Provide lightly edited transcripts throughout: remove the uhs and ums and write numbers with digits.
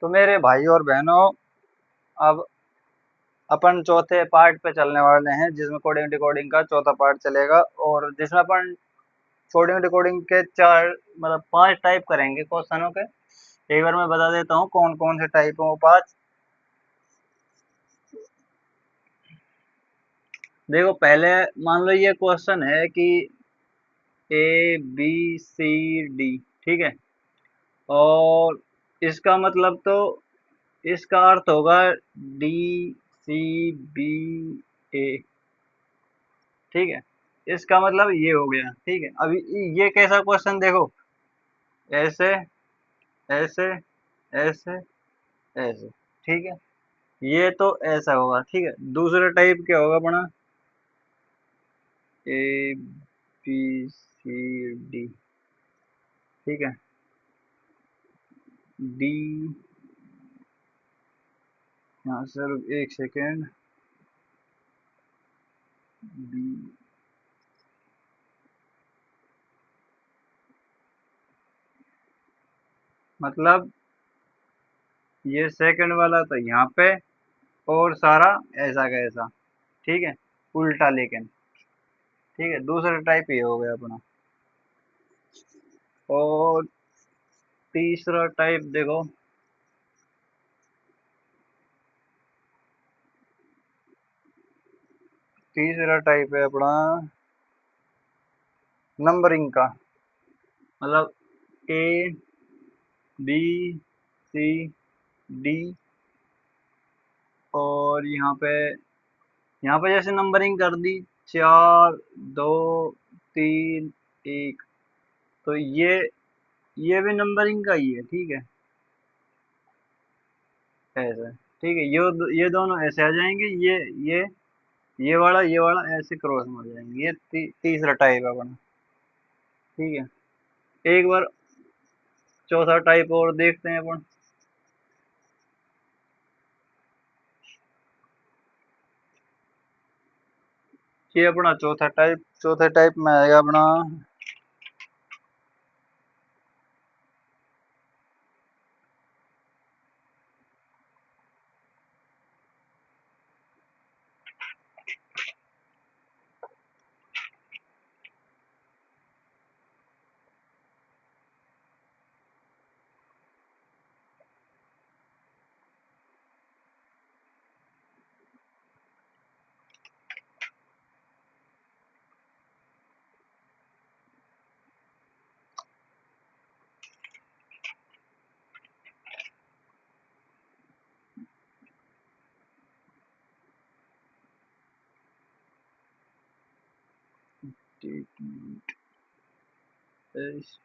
तो मेरे भाई और बहनों, अब अपन चौथे पार्ट पे चलने वाले हैं जिसमें कोडिंग डिकोडिंग का चौथा पार्ट चलेगा। और जिसमें अपन कोडिंग डिकोडिंग के चार मतलब पांच टाइप करेंगे क्वेश्चनों के। एक बार मैं बता देता हूँ कौन कौन से टाइप हैं वो पांच। देखो, पहले मान लो ये क्वेश्चन है कि ए बी सी डी, ठीक है। और इसका मतलब तो इसका अर्थ होगा डी सी बी ए, ठीक है। इसका मतलब ये हो गया, ठीक है। अभी ये कैसा क्वेश्चन देखो, ऐसे ऐसे ऐसे ऐसे, ठीक है। ये तो ऐसा होगा, ठीक है। दूसरा टाइप क्या होगा अपना, ए बी सी डी, ठीक है। डी, यहाँ सर एक सेकेंड, बी, मतलब ये सेकंड वाला तो यहाँ पे, और सारा ऐसा का ऐसा, ठीक है, उल्टा लेकिन, ठीक है। दूसरा टाइप ये हो गया अपना। और तीसरा टाइप देखो, तीसरा टाइप है अपना नंबरिंग का। मतलब ए बी सी डी, और यहाँ पे जैसे नंबरिंग कर दी, चार, दो, तीन, एक, तो ये भी नंबरिंग का ही है, ठीक है। ऐसे, ठीक है। ये दोनों ऐसे आ जाएंगे, ये वाला ऐसे क्रॉस में आ जाएंगे। ये तीसरा टाइप है अपना, ठीक है। एक बार चौथा टाइप और देखते हैं अपन। ये अपना चौथा टाइप में आएगा अपना S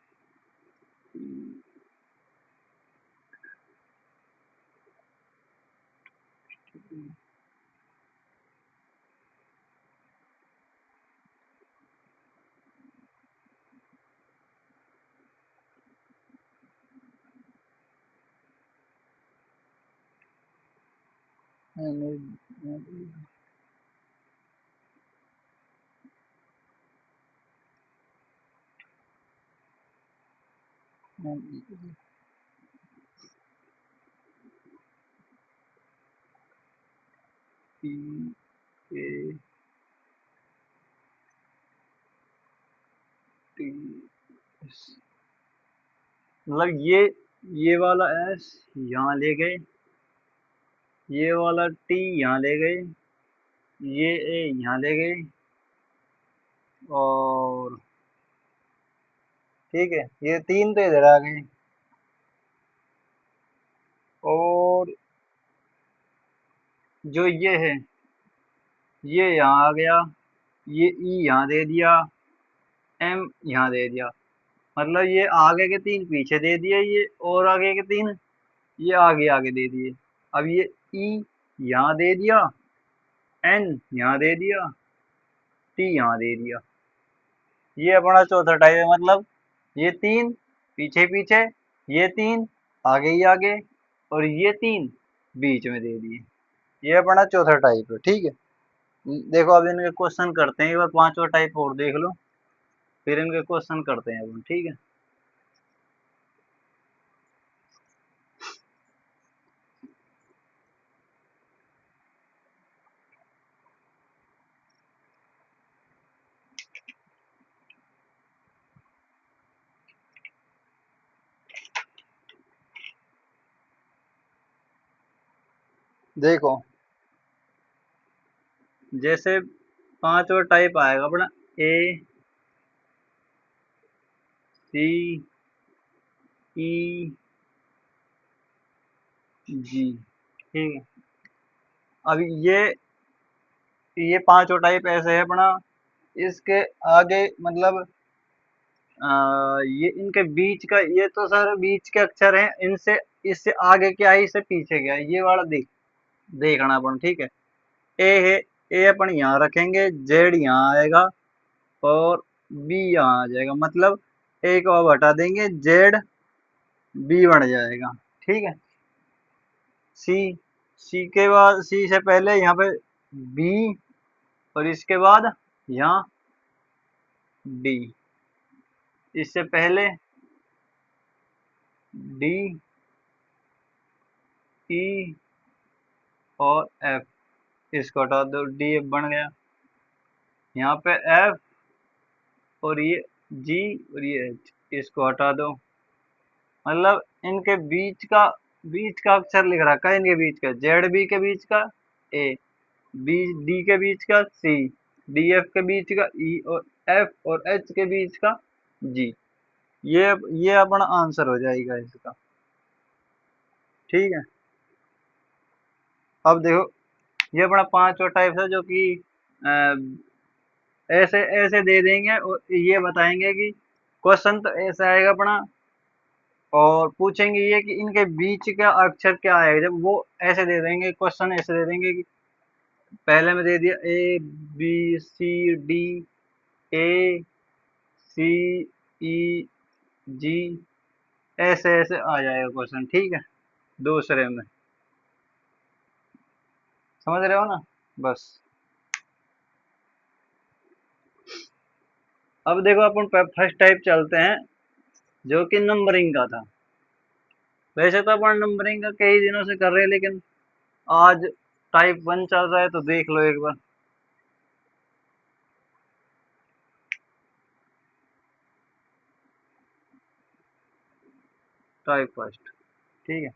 P A T S. मतलब ये वाला एस यहाँ ले गए, ये वाला टी यहाँ ले गए, ये ए यहाँ ले गए, और ठीक है, ये तीन तो इधर आ गए। और जो ये है, ये यहाँ आ गया, ये ई यहाँ दे दिया, एम यहाँ दे दिया। मतलब ये आगे के तीन पीछे दे दिए, ये और आगे के तीन ये आगे आगे दे दिए। अब ये ई यहाँ दे दिया, एन यहाँ दे दिया, टी यहाँ दे दिया। ये अपना चौथा टाइप है। मतलब ये तीन पीछे पीछे, ये तीन आगे ही आगे, और ये तीन बीच में दे दिए। ये अपना चौथा टाइप है, ठीक है। देखो अब इनके क्वेश्चन करते हैं, एक बार पांचवा टाइप और देख लो, फिर इनके क्वेश्चन करते हैं अपन, ठीक है। देखो, जैसे पांचवा टाइप आएगा अपना, ए, सी, ई, जी, ठीक है। अब ये पांचों टाइप ऐसे है अपना। इसके आगे मतलब ये इनके बीच का, ये तो सर बीच के अक्षर हैं, इनसे इससे आगे क्या है, इससे पीछे क्या है, ये वाला देखना अपन, ठीक है। ए है, ए अपन यहाँ रखेंगे, जेड यहाँ आएगा, और बी यहाँ आ जाएगा, मतलब ए को अब हटा देंगे, जेड बी बन जाएगा, ठीक है। सी, सी के बाद, सी से पहले यहाँ पे बी, और इसके बाद यहाँ डी, इससे पहले डी, ई, और एफ, इसको हटा दो, डी एफ बन गया। यहाँ पे एफ, और ये जी, और ये एच, इसको हटा दो। मतलब इनके बीच का अक्षर लिख रखा है, इनके बीच का, जेड बी के बीच का ए, बी डी के बीच का सी, डी एफ के बीच का ई, और एफ और एच के बीच का जी। ये अपना आंसर हो जाएगा इसका, ठीक है। अब देखो, ये अपना पांचवा टाइप है, जो कि ऐसे ऐसे दे देंगे, और ये बताएंगे कि क्वेश्चन तो ऐसा आएगा अपना, और पूछेंगे ये कि इनके बीच का अक्षर क्या है, जब वो ऐसे दे देंगे, क्वेश्चन ऐसे दे देंगे कि पहले में दे दिया ए, बी, सी, डी, ए, सी, ई, जी, ऐसे ऐसे आ जाएगा क्वेश्चन, ठीक है। दूसरे में समझ रहे हो ना, बस। अब देखो, अपन फर्स्ट टाइप चलते हैं, जो कि नंबरिंग का था। वैसे तो अपन नंबरिंग का कई दिनों से कर रहे हैं, लेकिन आज टाइप वन चल रहा है, तो देख लो एक बार। टाइप फर्स्ट, ठीक है।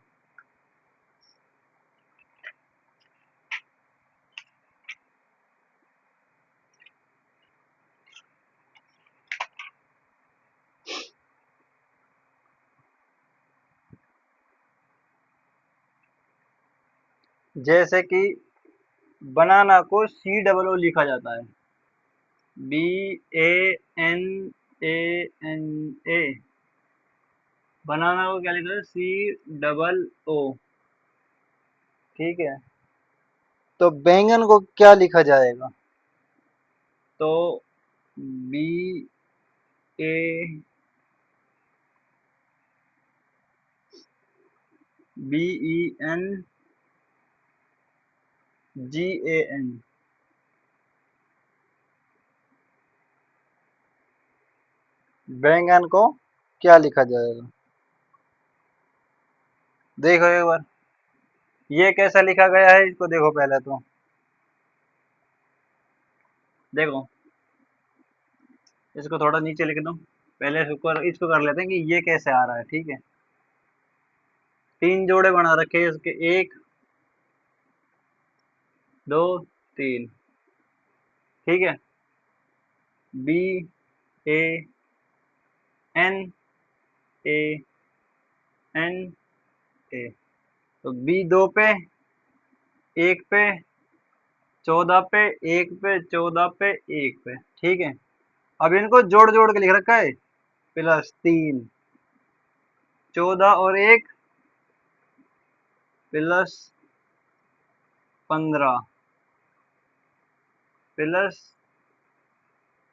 जैसे कि बनाना को सी डबल ओ लिखा जाता है, बी, ए, एन, ए, एन, ए। बनाना को क्या लिखा है, सी डबल ओ, ठीक है। तो बैंगन को क्या लिखा जाएगा, तो बी, ए, बी, ई, एन, जी, ए, एन। बैंगन को क्या लिखा जाएगा, देखो एक बार, ये कैसा लिखा गया है, इसको देखो पहले तो, देखो, इसको थोड़ा नीचे लिख दो। पहले इसको कर लेते हैं कि ये कैसे आ रहा है, ठीक है। तीन जोड़े बना रखे हैं इसके, एक, दो, तीन, ठीक है। बी, ए, एन, ए, एन, ए। तो बी दो पे, एक पे, 14 पे, एक पे, 14 पे, एक पे, ठीक है। अब इनको जोड़ जोड़ के लिख रखा है, +3, 14 और एक, +15,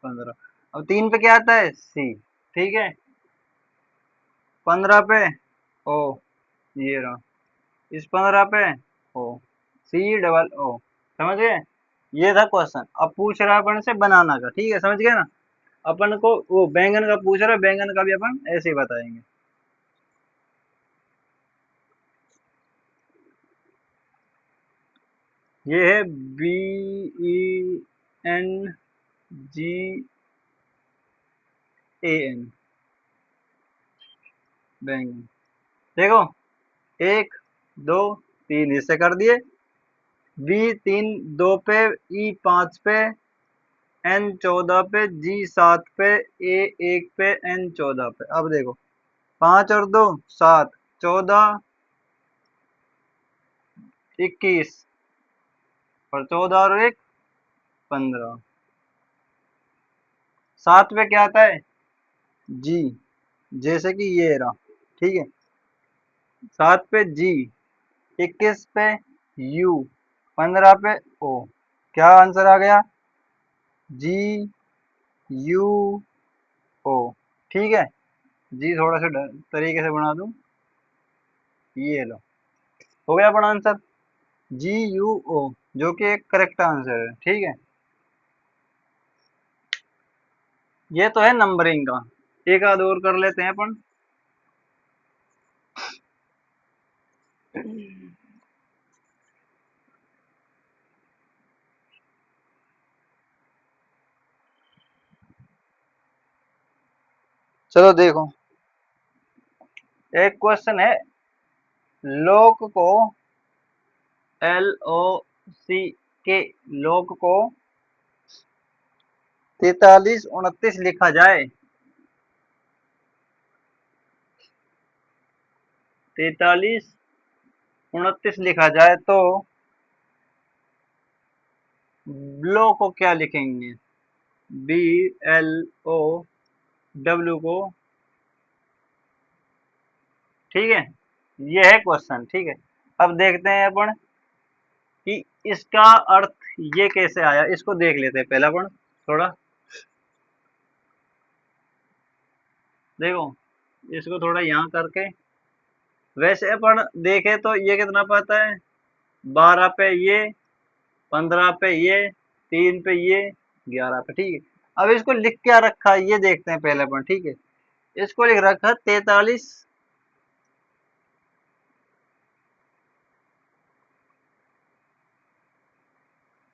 +15। अब 3 पे क्या आता है, सी, ठीक है। 15 पे ओ, ये रहा, इस 15 पे ओ, सी डबल ओ, समझ गए। ये था क्वेश्चन। अब पूछ रहा है अपन से बनाना का, ठीक है, समझ गए ना। अपन को वो बैंगन का पूछ रहा है, बैंगन का भी अपन ऐसे ही बताएंगे। ये है बी, ई, एन, जी, ए, एन, बैंगन। देखो, एक, दो, तीन हिस्से कर दिए, बी 3 2 पे, ई 5 पे, एन 14 पे, जी 7 पे, ए 1 पे, एन 14 पे। अब देखो 5 और 2 7, 14 21 और 14 और 1 15। 7 पे क्या आता है? जी, जैसे कि ये रहा, ठीक है। 7 पे जी, 21 पे यू, 15 पे ओ। क्या आंसर आ गया? जी यू ओ। ठीक है, जी थोड़ा सा तरीके से बना दूं, ये लो, हो गया अपना आंसर जी यू ओ, जो कि एक करेक्ट आंसर है। ठीक है, ये तो है नंबरिंग का। एक आध और कर लेते हैं अपन। चलो देखो, एक क्वेश्चन है, लोक को, एल ओ सी के, लोक को 43 29 लिखा जाए, 43 29 लिखा जाए तो ब्लो को क्या लिखेंगे? बी एल ओ डब्ल्यू को। ठीक है, ये है क्वेश्चन। ठीक है, अब देखते हैं अपन कि इसका अर्थ ये कैसे आया, इसको देख लेते हैं पहले अपन थोड़ा। देखो, इसको थोड़ा यहाँ करके, वैसे अपन देखे तो ये कितना पाता है? 12 पे ये, 15 पे ये, 3 पे ये, 11 पे। ठीक है, अब इसको लिख क्या रखा है ये देखते हैं पहले अपन। ठीक है, इसको लिख रखा 43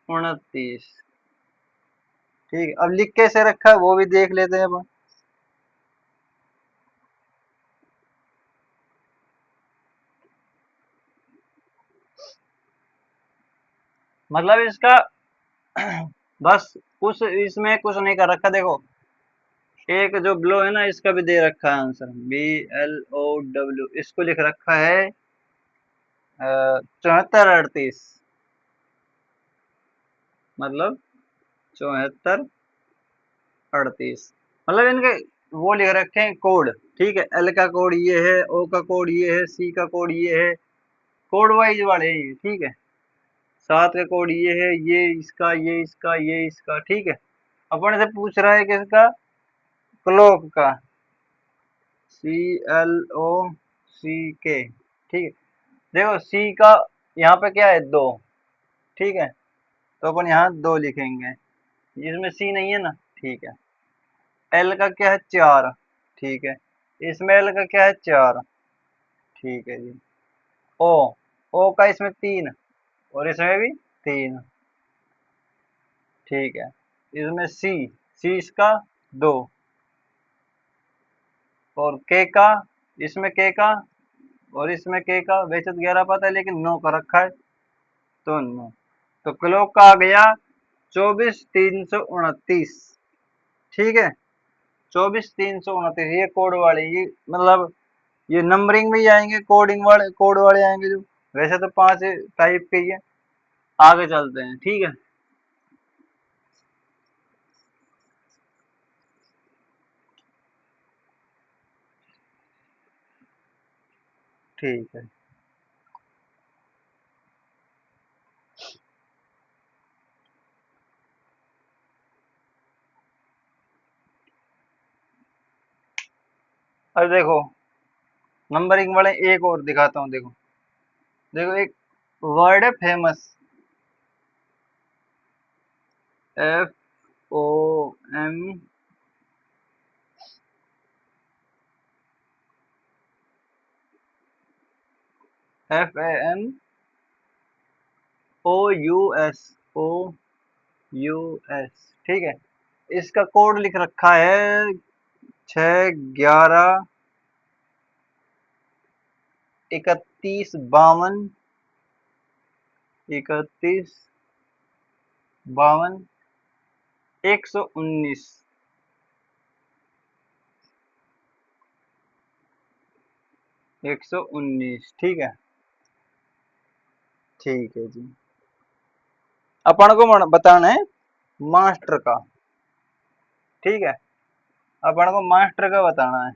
29। ठीक है, अब लिख कैसे रखा है वो भी देख लेते हैं अपन। मतलब इसका बस कुछ इसमें कुछ नहीं कर रखा। देखो, एक जो ब्लो है ना, इसका भी दे रखा है answer, B L O W, इसको लिख रखा है 74 38। मतलब 74 38, मतलब इनके वो लिख रखे हैं कोड। ठीक है, एल का कोड ये है, ओ का कोड ये है, सी का कोड ये है, कोड वाइज वाले हैं ये। ठीक है, 7 का कोड ये है, ये इसका, ये इसका, ये इसका। ठीक है, अपन से पूछ रहा है किसका? क्लॉक का, सी एल ओ सी के। ठीक है, देखो सी का यहाँ पे क्या है? 2। ठीक है, तो अपन यहाँ 2 लिखेंगे, इसमें सी नहीं है ना। ठीक है, एल का क्या है? 4। ठीक है, इसमें एल का क्या है? 4। ठीक है जी। ओ, ओ का इसमें 3 और इसमें भी 3। ठीक है, इसमें सी, सी इसका 2, और के का, इसमें के का और इसमें के का, वैसे तो 11 पता है लेकिन 9 का रखा है, तो 9। तो क्लॉक का आ गया 24 329। ठीक है, 24 329, ये कोड वाले, ये मतलब ये नंबरिंग में ही आएंगे, कोडिंग वाले, कोड वाले आएंगे जो। वैसे तो 5 टाइप के ही है। आगे चलते हैं। ठीक है, ठीक है। अब देखो, नंबरिंग वाले एक और दिखाता हूँ। देखो, देखो एक वर्ड है famous, F O M F A M O U S, O U S. ठीक है, इसका कोड लिख रखा है 6 11 31 52 31, 52, 119। 119 ठीक है। ठीक है जी। अपन को बताना है मास्टर का। ठीक है, अपन को मास्टर का बताना है।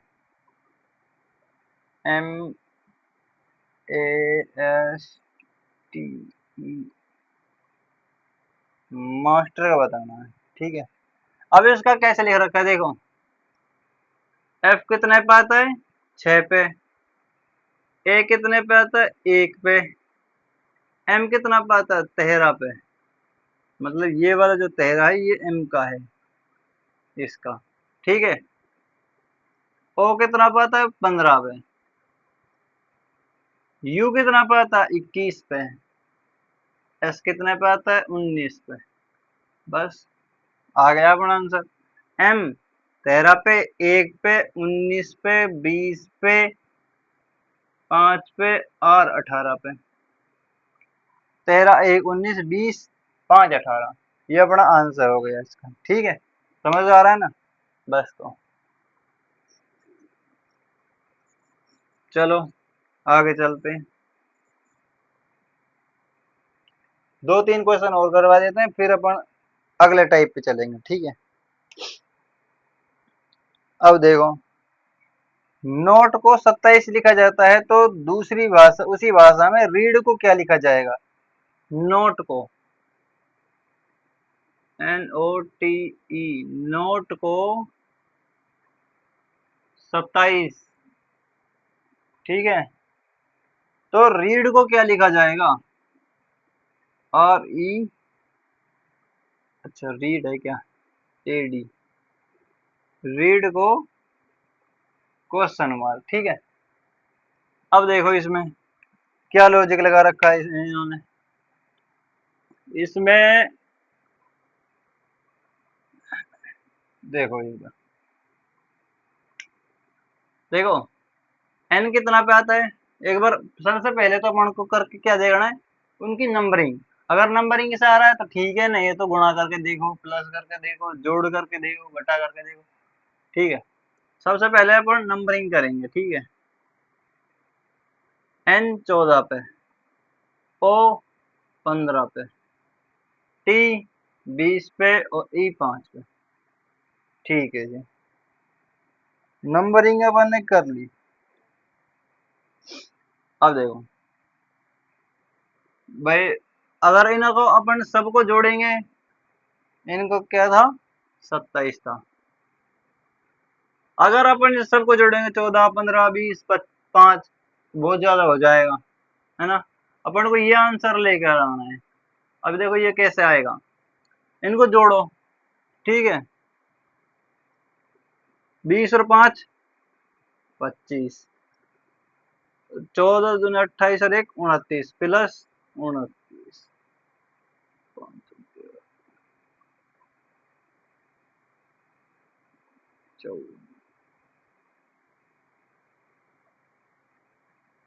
MASTE, मास्टर का बताना है। ठीक है, अब इसका कैसे लिख रखा है देखो। F कितने पे आता है? 6 पे। A कितने पे आता है? 1 पे। M कितना पे आता है? 13 पे। मतलब ये वाला जो 13 है ये M का है इसका। ठीक है, O कितना पे आता है? 15 पे। U कितना पे आता है? 21 पे। S कितने पे आता है? 19 पे। बस आ गया अपना आंसर। M 13 पे, 1 पे, 19 पे, 20 पे, 5 पे और 18 पे। 13, 1, 19, 20, 5, 18, ये अपना आंसर हो गया इसका। ठीक है, समझ आ रहा है ना? बस तो चलो आगे चलते हैं। 2-3 क्वेश्चन और करवा देते हैं, फिर अपन अगले टाइप पे चलेंगे। ठीक है, अब देखो, नोट को 27 लिखा जाता है तो दूसरी भाषा, उसी भाषा में रीड को क्या लिखा जाएगा? नोट को NOTE, नोट को 27। ठीक है, तो रीड को क्या लिखा जाएगा? RE, अच्छा रीड है क्या? AD, रीड को क्वेश्चन मार्क। ठीक है, अब देखो इसमें क्या लॉजिक लगा रखा है इन्होंने। इसमें देखो इधर देखो, एन कितना पे आता है? एक बार सबसे पहले तो अपन को करके क्या देखना है? उनकी नंबरिंग। अगर नंबरिंग से आ रहा है तो ठीक है, नहीं है तो गुणा करके देखो, प्लस करके देखो, जोड़ करके देखो, घटा करके देखो। ठीक है, सबसे पहले अपन नंबरिंग करेंगे। ठीक है, एन 14 पे, ओ 15 पे, टी 20 पे और ई 5 पे। ठीक है जी, नंबरिंग अपन ने कर ली। अब देखो भाई, अगर इनको अपन सबको जोड़ेंगे, इनको क्या था? 27 था। अगर अपन सबको जोड़ेंगे 14, 15, 20, 5, बहुत ज्यादा हो जाएगा, है ना? अपन को ये आंसर लेकर आना है। अब देखो ये कैसे आएगा, इनको जोड़ो। ठीक है, 20 और 5 25, 14 दूनी 28 और 1 29, प्लस 29,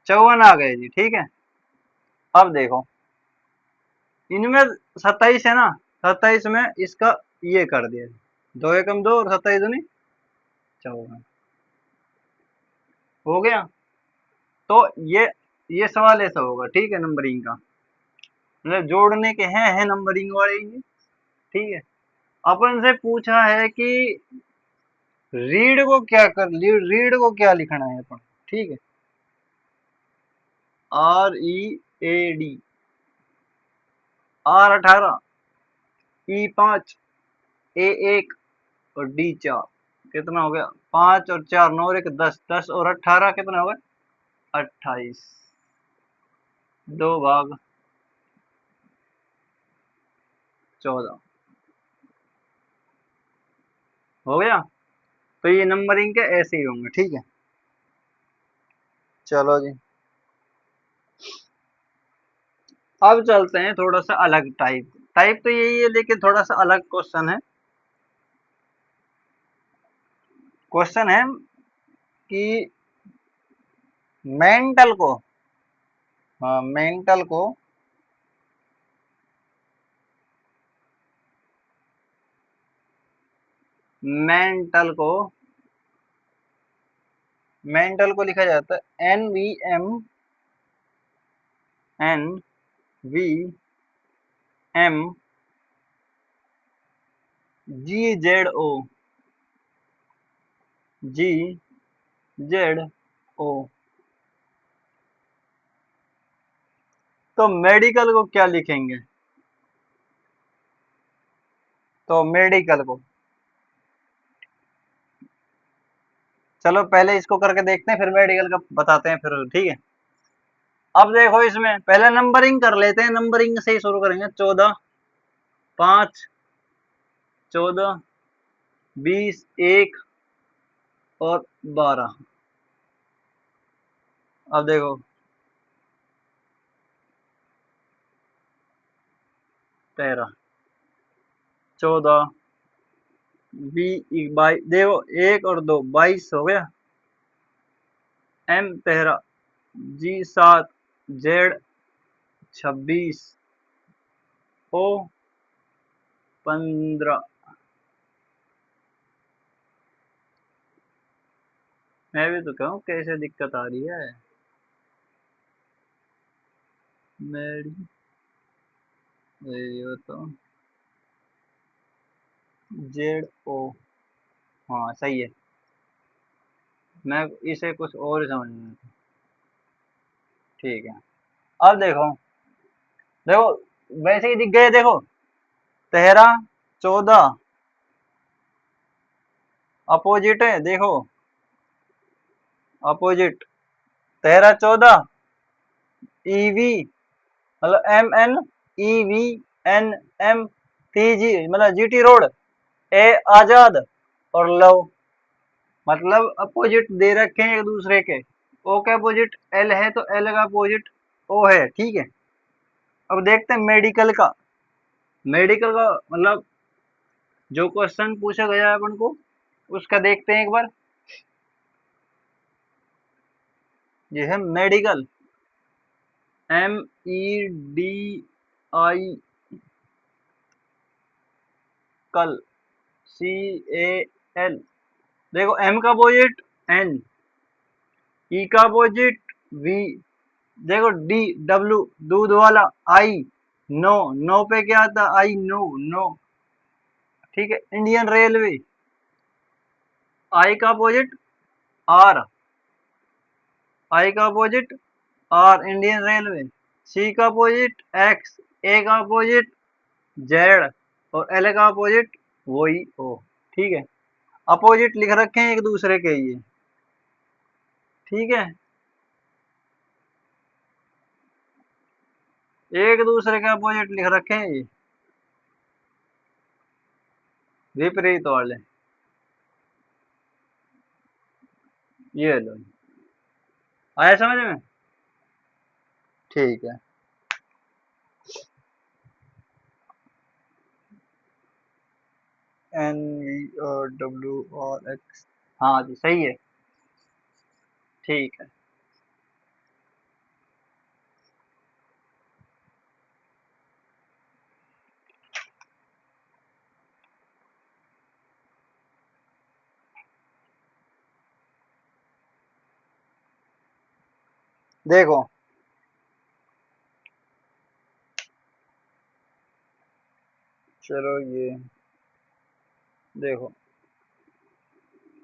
54 आ गए जी। ठीक है, अब देखो इनमें 27 है ना, 27 में इसका ये कर दिया, 2 एकम 2 और 27 दूनी 54 हो गया। तो ये सवाल ऐसा होगा। ठीक है, नंबरिंग का मतलब जोड़ने के हैं नंबरिंग वाले ये। ठीक है, अपन से पूछा है कि रीड को क्या लिखना है अपन। ठीक है, READ, R18, E5, A1 और D4। कितना हो गया? 5 और 4 9 और 1 10, 10 और 18 कितना हो गया? 28, 2 भाग 14 हो गया। तो ये नंबरिंग के ऐसे ही होंगे। ठीक है, चलो जी, अब चलते हैं थोड़ा सा अलग टाइप। टाइप तो यही है लेकिन थोड़ा सा अलग क्वेश्चन है। क्वेश्चन है कि मेंटल को, हाँ मेंटल को मेंटल को लिखा जाता है NVM GZO। तो मेडिकल को क्या लिखेंगे? तो मेडिकल को, चलो पहले इसको करके देखते हैं, फिर मेडिकल का बताते हैं फिर, ठीक है। अब देखो इसमें पहले नंबरिंग कर लेते हैं, नंबरिंग से ही शुरू करेंगे। 14, 5, 14, 20, 1 और 12। अब देखो 13, 14, 22, देखो 1 और 2, 22 हो गया। M 13, G 7, Z 26, O 15। मैं भी तो कहूँ कैसे दिक्कत आ रही है मेरी, ये तो ZO। हाँ सही है, मैं इसे कुछ और ही समझ में। ठीक है, अब देखो, देखो वैसे ही दिख गए, देखो 13, 14 अपोजिट है, देखो अपोजिट। 13, 14 EV मतलब MN, EVN, TG मतलब GT रोड, A आजाद और लव मतलब अपोजिट दे रखे हैं एक दूसरे के। O का अपोजिट L है तो L का अपोजिट O है, ठीक है। अब देखते हैं मेडिकल का। मेडिकल का मतलब जो क्वेश्चन पूछा गया है अपन को, उसका देखते हैं एक बार। ये है मेडिकल, MEDI कल, CAL। देखो M का अपोजिट N, E का अपोजिट V, देखो DW दूध वाला, I नो, नो पे क्या आता, आई नो, नो, ठीक है। इंडियन रेलवे, I का अपोजिट R, I का opposite R Indian railway. C का अपोजिट X, A का अपोजिट Z और L का अपोजिट वही O, ठीक है। अपोजिट लिख रखे हैं एक दूसरे के ये, ठीक है, एक दूसरे के अपोजिट लिख रखे हैं ये, विपरीत वाले। ये लो, आया समझ में? ठीक है, NVRWRX, हाँ जी सही है, ठीक है। देखो चलो ये देखो,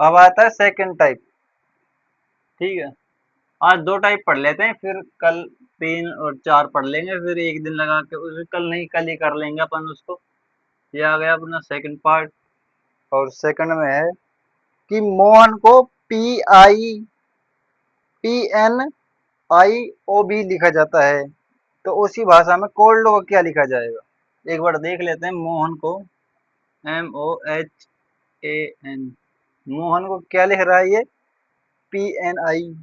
अब आता है सेकंड टाइप, ठीक है। आज दो टाइप पढ़ लेते हैं, फिर कल 3 और 4 पढ़ लेंगे, फिर एक दिन लगा के उसे, कल नहीं कल ही कर लेंगे अपन उसको। ये आ गया अपना सेकंड पार्ट। और सेकंड में है कि मोहन को PINIOB लिखा जाता है, तो उसी भाषा में कोल्ड को क्या लिखा जाएगा, एक बार देख लेते हैं। मोहन को MOHAN, मोहन को क्या लिख रहा है ये, PNIOB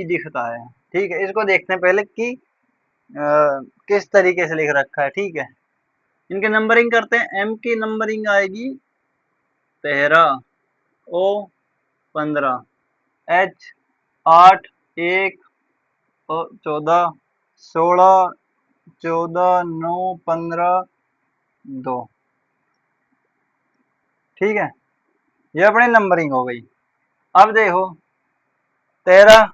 दिखता है, ठीक है। इसको देखते हैं पहले कि किस तरीके से लिख रखा है, ठीक है। इनके नंबरिंग करते हैं। M की नंबरिंग आएगी 13, O 15, H 8, 1 और 14, 16, 14, 9, 15, 2। ठीक है, ये अपनी नंबरिंग हो गई। अब देखो 13,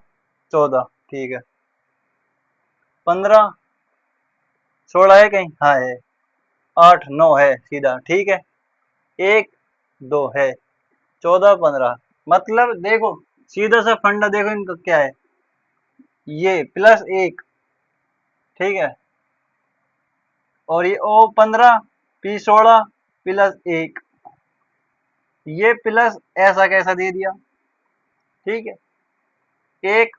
14, ठीक है, 15, 16 है कहीं, हाँ है, 8, 9 है सीधा, ठीक है, 1, 2 है, 14, 15। मतलब देखो सीधा सा फंडा देखो इनका क्या है, ये +1, ठीक है, और ये O 15, P 16 +1, ये प्लस ऐसा कैसा दे दिया, ठीक है, एक,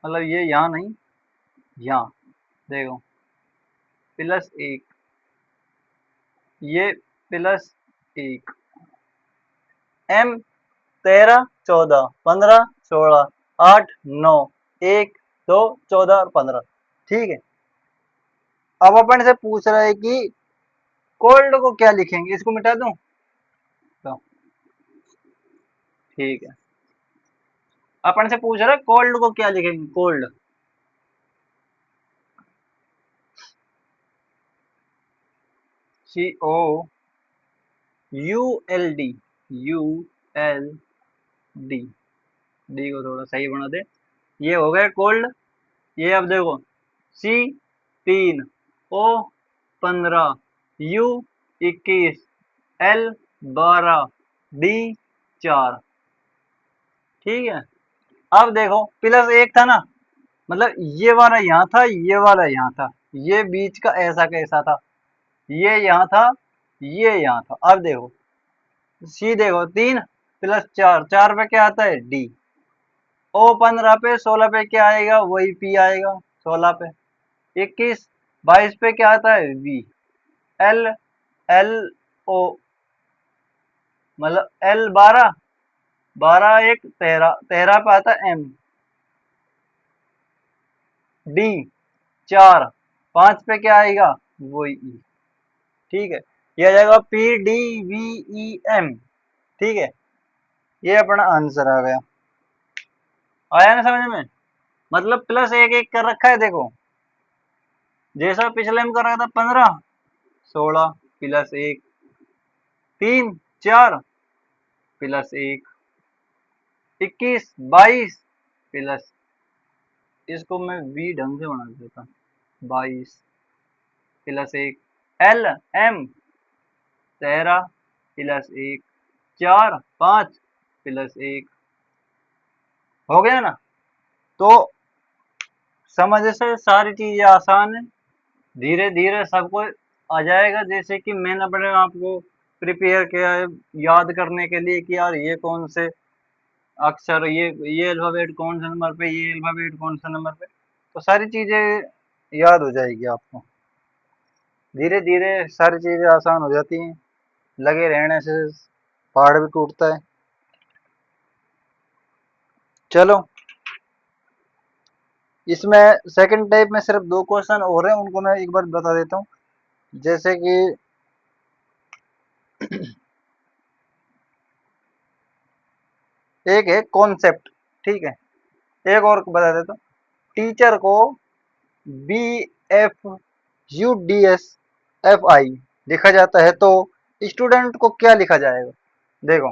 मतलब ये यहाँ नहीं, यहाँ देखो +1, ये +1, M 13, 14, 15, 16, 8, 9, 1, 2, 14 और 15, ठीक है। अब अपन से पूछ रहा है कि कोल्ड को क्या लिखेंगे, इसको मिटा दूं तो, ठीक है, अपन से पूछ रहा है कोल्ड को क्या लिखेंगे, कोल्ड, COULD, ULD, डी को थोड़ा सही बना दे, ये हो गया कोल्ड। ये अब देखो C 3, O 15, U 21, L 12, D 4, ठीक है। अब देखो +1 था ना, मतलब ये वाला यहाँ था, ये वाला यहाँ था, ये बीच का ऐसा कैसा था, ये यहाँ था, ये यहाँ था। अब देखो सी देखो 3 +4, 4 पे क्या आता है डी, O 15 पे 16 पे क्या आएगा, वही पी आएगा 16 पे, 21, 22 पे क्या आता है वी, एल, एल ओ, मतलब एल 12, 12 1 13, 13 पे आता है एम, डी 4, 5 पे क्या आएगा वही ई, ठीक है, ये आ जाएगा P D V E M, ठीक है, ये अपना आंसर आ गया। आया ना समझ में, मतलब +1 1 कर रखा है देखो, जैसा पिछले में कर रखा था 15, 16 +1, 3, 4 +1, 21, 22 प्लस, इसको मैं वी ढंग से बना देता, 22 +1, एल एम 13 +1, 4, 5 +1, हो गया ना। तो समझ से सारी चीजें आसान है, धीरे धीरे सबको आ जाएगा। जैसे कि मैंने अपने आप को प्रिपेयर किया है याद करने के लिए कि यार ये कौन से अक्षर, ये अल्फाबेट कौन से नंबर पे, ये अल्फाबेट कौन से नंबर पे, तो सारी चीजें याद हो जाएगी आपको। धीरे धीरे सारी चीजें आसान हो जाती हैं, लगे रहने से पहाड़ भी टूटता है। चलो, इसमें सेकंड टाइप में सिर्फ 2 क्वेश्चन और हैं, उनको मैं एक बार बता देता हूँ। जैसे कि एक है कॉन्सेप्ट, ठीक है, एक और बता देता हूँ। टीचर को BFUDSFI लिखा जाता है तो स्टूडेंट को क्या लिखा जाएगा, देखो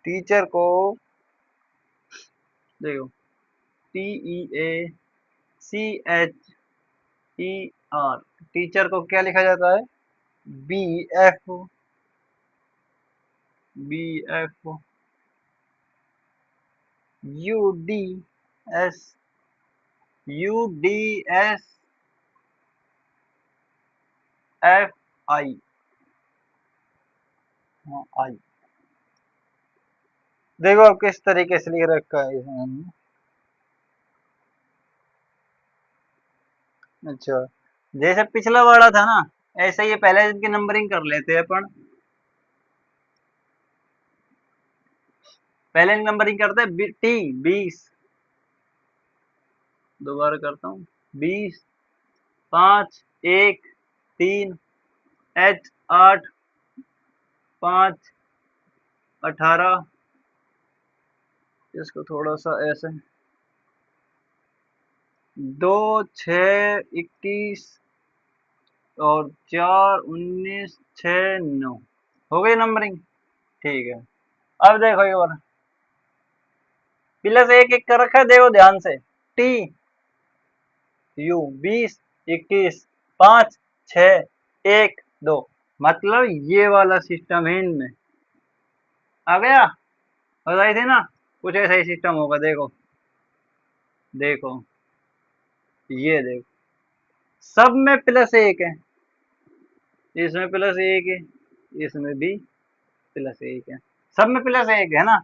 टीचर को, देखो TEACHER, टीचर को क्या लिखा जाता है, BF UDSFI, आई, देखो अब किस तरीके से लिख रखा है इसमें। अच्छा, जैसे पिछला वाला था ना, ऐसे ही पहले इनकी नंबरिंग कर लेते हैं अपन। पहले नंबरिंग करते हैं टी 20, दोबारा करता हूँ 20, 5, 1, 3, H 8, 5, 18, इसको थोड़ा सा ऐसे 2 6 21 और 4 19 6 9 हो गई नंबरिंग। ठीक है, अब देखो ये और प्लस एक एक कर रखा है, देखो ध्यान से। टी यू 20 21 5 6 1 2, मतलब ये वाला सिस्टम है इनमें। आ गया, बताई थी ना, कुछ ऐसा ही सिस्टम होगा। देखो देखो, ये देखो, सब में प्लस एक है, इसमें प्लस एक है, इसमें भी प्लस एक है, सब में प्लस एक है ना।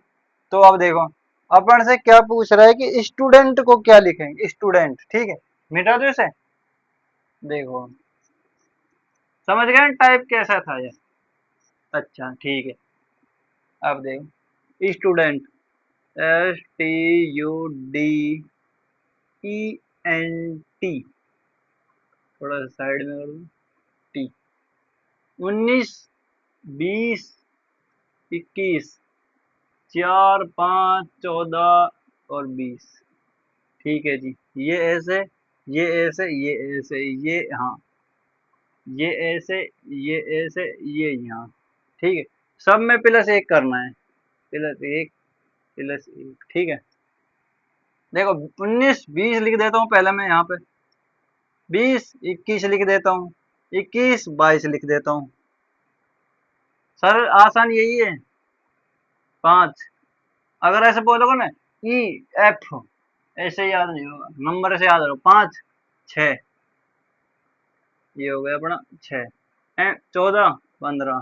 तो अब देखो, अपन से क्या पूछ रहा है कि स्टूडेंट को क्या लिखेंगे, स्टूडेंट। ठीक है, मिटा दो इसे। देखो, समझ गए टाइप कैसा था ये। अच्छा ठीक है, अब देखो स्टूडेंट, STUDENT, थोड़ा सा साइड में कर दो, टी। 19 20 21 4 5 14 और 20। ठीक है जी, ये ऐसे, ये ऐसे, ये ऐसे, ये, हाँ, ये ऐसे, ये ऐसे, ये यहाँ। ठीक है, सब में प्लस एक करना है, प्लस एक, प्लस एक। ठीक है, देखो 19 20 लिख देता हूँ पहले मैं यहाँ पे, 20 21 लिख देता हूँ, 21 22 लिख देता हूँ। सर आसान यही है। 5, अगर ऐसे बोलोगे ना, EF, ऐसे याद नहीं होगा, नंबर से याद रखो। 5 6, ये हो गया अपना 6, 14 15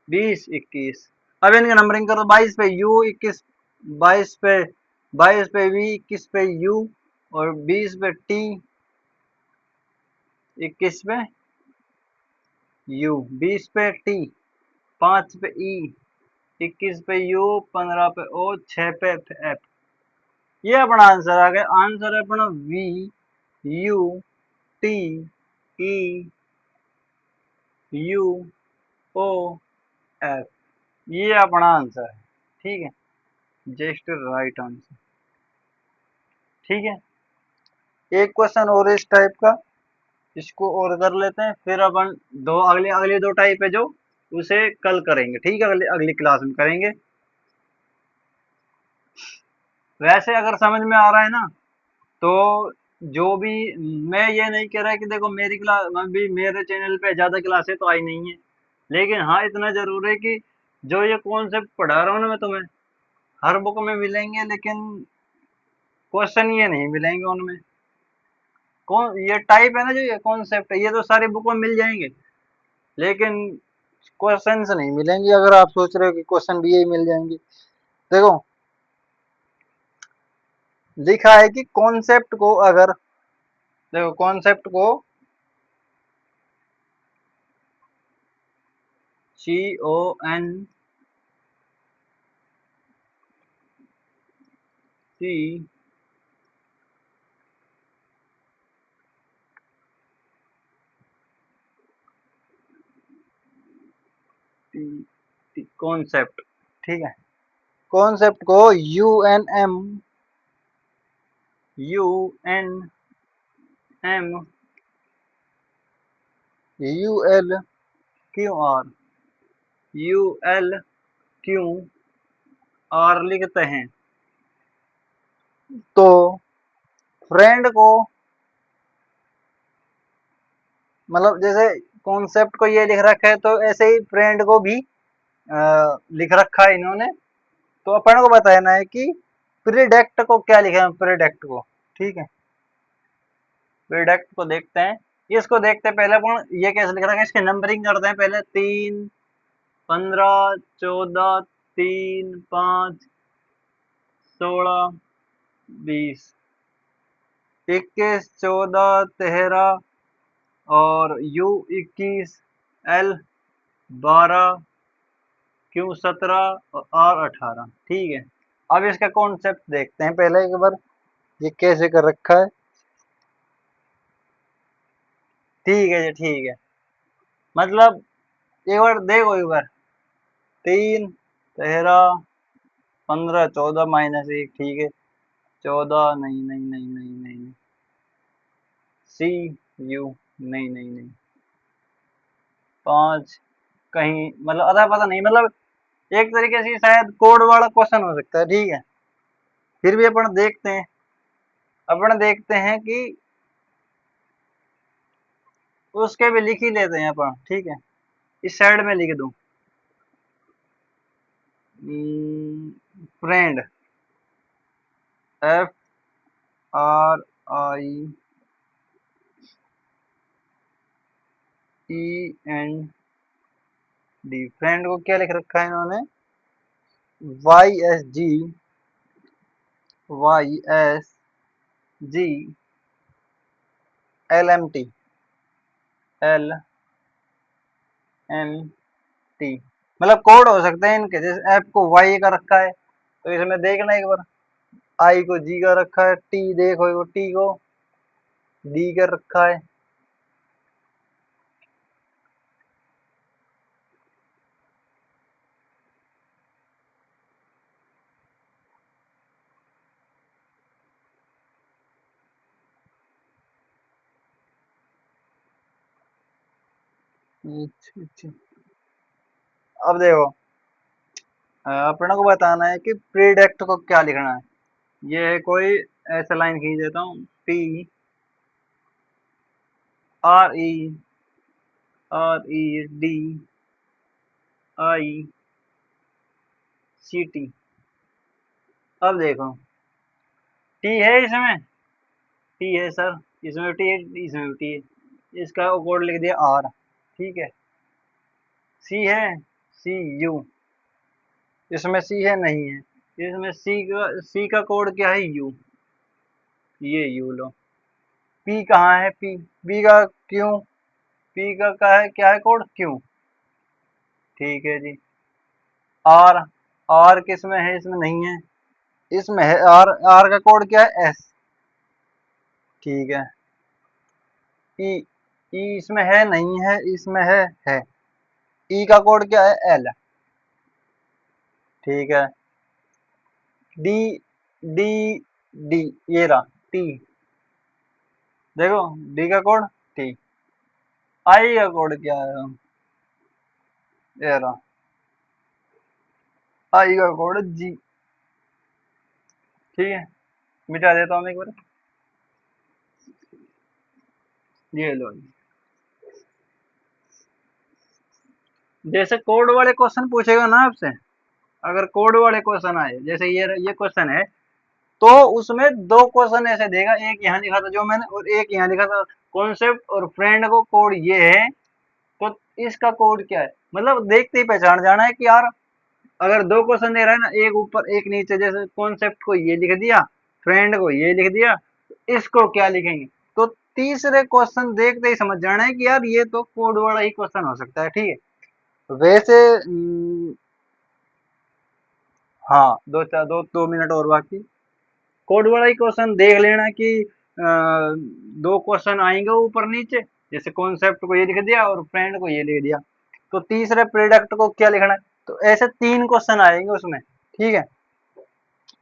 20 21। अब इनका नंबरिंग करो, 22 पे U, 21 22 पे, 22 पे V, 21 पे U और 20 पे T, 21 पे U, 20 पे T, 5 पे E, 21 पे U, 15 पे O, 6 पे F। ये अपना आंसर आ गया। आंसर है अपना VUTUOF, ये अपना आंसर है। ठीक है, जस्ट राइट आंसर। ठीक है, एक क्वेश्चन और इस टाइप का, इसको और कर लेते हैं, फिर अपन दो अगले अगले दो टाइप है जो, उसे कल करेंगे। ठीक है, अगले अगली क्लास में करेंगे। वैसे अगर समझ में आ रहा है ना, तो जो भी, मैं ये नहीं कह रहा कि देखो मेरी क्लास भी, मेरे चैनल पे ज्यादा क्लासेस तो आई नहीं है, लेकिन हाँ इतना जरूर है कि जो ये कॉन्सेप्ट पढ़ा रहा हूँ ना मैं तुम्हें, हर बुक में मिलेंगे, लेकिन क्वेश्चन ये नहीं मिलेंगे उनमें। कौन ये टाइप है ना, जो ये कॉन्सेप्ट है, ये तो सारी बुक में मिल जाएंगे, लेकिन क्वेश्चंस नहीं मिलेंगे। अगर आप सोच रहे हो कि क्वेश्चन भी यही मिल जाएंगे, देखो लिखा है कि कॉन्सेप्ट को अगर, देखो कॉन्सेप्ट को CONC, कॉन्सेप्ट, ठीक है, कॉन्सेप्ट को UNM लिखते हैं। तो फ्रेंड को, मतलब जैसे कॉन्सेप्ट को ये लिख रखा है, तो ऐसे ही फ्रेंड को भी लिख रखा है इन्होंने। तो अपन को बताना है कि प्रिडेक्ट को क्या लिखा है, प्रिडेक्ट को। ठीक है, प्रिडेक्ट को देखते हैं। इसको देखते हैं पहले अपन ये कैसे लिख रखा है, इसके नंबरिंग करते हैं पहले। 3 15 14 3 5 16 20 21 14 13 और U 21 L 12 Q 17 और 18। ठीक है, अब इसका कॉन्सेप्ट देखते हैं पहले एक बार, ये कैसे कर रखा है। ठीक है जी, ठीक है, मतलब एक बार देखो एक बार। 3 13 15 14 -1, ठीक है, 14 नहीं नहीं नहीं नहीं नहीं सी यू, नहीं नहीं नहीं, 5 कहीं मतलब अदा पता नहीं, मतलब एक तरीके से शायद कोड वाला क्वेश्चन हो सकता है, ठीक है। फिर भी अपन देखते हैं कि उसके भी लिख ही लेते हैं अपन, ठीक है। इस साइड में लिख दूं, फ्रेंड, FRIEND, फ्रेंड को क्या लिख रखा है इन्होंने, YSGYSLMT, मतलब कोड हो सकते हैं इनके, जैसे एफ को वाई का रखा है तो इसमें देखना एक बार, आई को जी का रखा है, टी देखो टी को डी का रखा है। अच्छा अच्छा, अब देखो, अपने को बताना है कि प्रीडेक्ट को क्या लिखना है। ये है कोई ऐसा लाइन खींच देता हूँ, PREDICT। अब देखो, टी है इसमें, टी है सर, इसमें टी है, इसमें टी है, इसका कोड लिख दिया आर, ठीक है। सी है, CU, इसमें सी है नहीं है, इसमें सी का कोड क्या है, यू, ये यू लो। पी कहाँ है, पी का क्यों, पी का क्या है कोड, क्यों, ठीक है जी। आर, आर किस में है, इसमें नहीं है, इसमें है आर, आर का कोड क्या है, एस, ठीक है। ई, ई इसमें है नहीं है, इसमें है। ई का कोड क्या है, एल, ठीक है। डी, डी, डी, ये रहा टी, देखो डी का कोड टी। आई का कोड क्या है, ये रहा, आई का कोड जी, ठीक है। मिटा देता हूँ एक बार, ये लो जी। जैसे कोड वाले क्वेश्चन पूछेगा ना आपसे, अगर कोड वाले क्वेश्चन आए, जैसे ये क्वेश्चन है, तो उसमें दो क्वेश्चन ऐसे देगा, एक यहाँ लिखा था जो मैंने और एक यहाँ लिखा था, कॉन्सेप्ट और फ्रेंड को कोड ये है, तो इसका कोड क्या है, मतलब देखते ही पहचान जाना है कि यार अगर दो क्वेश्चन दे रहा है ना, एक ऊपर एक नीचे, जैसे कॉन्सेप्ट को ये लिख दिया, फ्रेंड को ये लिख दिया, तो इसको क्या लिखेंगे, तो तीसरे क्वेश्चन देखते ही समझ जाना है कि यार ये तो कोड वाला ही क्वेश्चन हो सकता है, ठीक है। वैसे हाँ, दो मिनट और बाकी, कोड वाला ही क्वेश्चन देख लेना कि दो क्वेश्चन आएंगे ऊपर नीचे, जैसे कॉन्सेप्ट को ये लिख दिया और फ्रेंड को ये लिख दिया, तो तीसरे प्रोडक्ट को क्या लिखना है, तो ऐसे तीन क्वेश्चन आएंगे उसमें, ठीक है।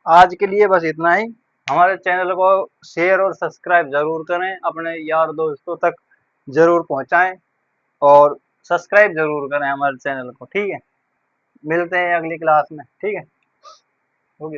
आज के लिए बस इतना ही। हमारे चैनल को शेयर और सब्सक्राइब जरूर करें, अपने यार दोस्तों तक जरूर पहुंचाएं और सब्सक्राइब जरूर करें हमारे चैनल को, ठीक है। मिलते हैं अगली क्लास में, ठीक है।